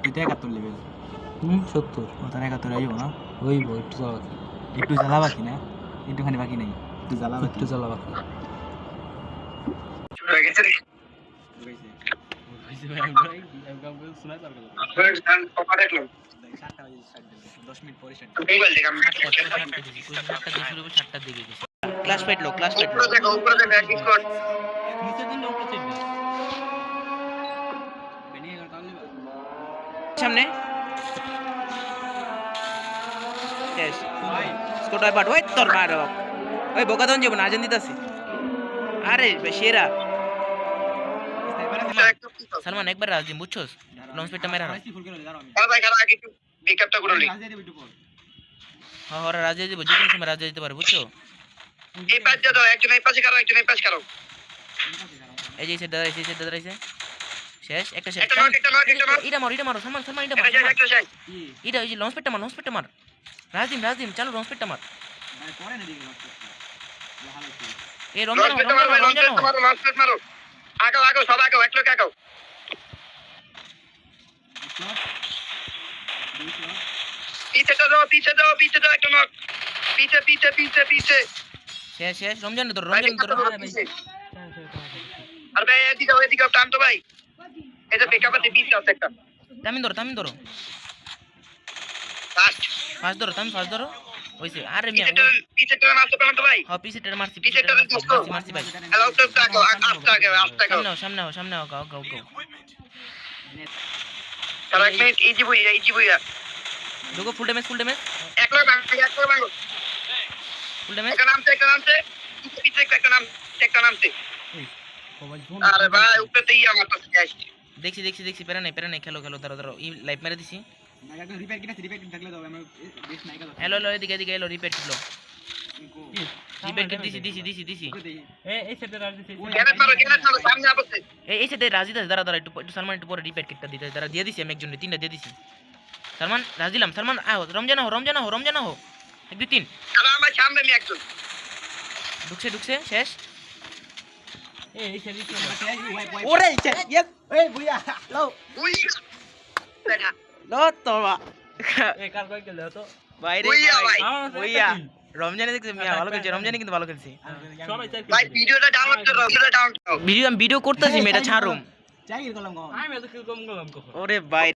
তুই তো 71 লেভেল। 70 ও তার 71 আইব না? হইব একটু জ্বালা বাকি একটু জ্বালা বাকি না? একটুখানি বাকি নাই, একটু জ্বালা বাকি। একটু জ্বালা বাকি শুরু হয়ে গেছে রে। কপা দেখলাম 7টা বাজে স্টার্ট দিল, 10 মিনিট পরে স্টার্ট মোবাইল থেকে আমি ক্লাস পেটলো উপরে দেখো এক স্কোয়াড সামনে শেষ স্কোটার বাট ওই তোর মারো ওই বোকা দন যাবো না আজান দিতাছি আরে সেরা সালমান একবার রাজিম বুঝছস লঞ্চ পেটটা মেরা ফুল করে দাঁড়াও আমি। ভাই খারাপ আগে একটু পিকআপটা করে নি কাজে দেব একটু পর। হ্যাঁ ওরা রাজে যাবো যে কোনো সময় রাজে যেতে পারে বুঝছো এই পাঁচ দাও একজন এই পাশে কারো একজন এই পাশে কারো এই যে সেট দাঁড়াইছে শেষ একটা শেষ একটা নক এটা মারো সালমান এটা একটা মার একটা শেষ কি? এটা ওই যে লঞ্চ পেটটা মার রাজিম চালো লঞ্চ পেটটা মার ভাই পরে না দেখি লক্ষ্য। ভালো ছিল। এই লঞ্চ পেট মারো লঞ্চ পেট মারো আগাও সব আগাও এক লোক আগাও দুইশো, पीछे जाओ एक नॉक पीछे শেষ রমজান ধর भाई पीछे अरे भाई এদিকে টান তো ভাই এটা পিকআপ আছে পিছে আছে একটা তামিন ধরো ফাস্ট ফার্স্ট ধরো ওইছে আরে মিয়া पीछे तो मारते पारो तो भाई হ্যাঁ পিছেটা মারছি पीछे तो दोस्तों মারছি ভাই हेलो तो ताको आस्ते आगे সামনে গাও चलो एक मिनट इजी भैया দেখো ফুল ড্যামেজ एक लोग भागो ফুল ড্যামেজ एक नाम से पीछे एक नाम से अरे भाई ऊपर तो ही আমার তো ক্যাশ দেখছি পেরা নাই খেলো ধরো ই লাইভ মেরে দিছি না একটা রিপেয়ার কিনা রিপেয়ার কিট থাকলে দাও আমার বেশ নাইকা দাও। হ্যালো এদিকে এলো রিপেট দিলো রিপেট কিট দিছি গ্যানেট মারো সামনে আপছে এই সাথে রাজি দাঁড়া একটু সালমান একটু পরে রিপেট কিটটা দিতে দাঁড়া দিয়ে দিছি আমি একজনের তিনটা দিয়ে দিছি সালমান রাজিলাম সালমান আও রমজান হো 1 2 3 আর আমার সামনে আমি একজন ঢুকছে শেষ ওরে ইয়েস এই বুইয়া লাও উই দেখা লো তোবা বাইরে বুইয়া ভাই। বুইয়া রমজানে দেখছি মিয়া ভালো খেলছে রমজানে কিন্তু ভালো খেলছে ভাই ভিডিওটা ডাউনলোড করো ভিডিও করতেছি মেয়েটা ছাড়ুম চাই করলাম কখন ওরে ভাই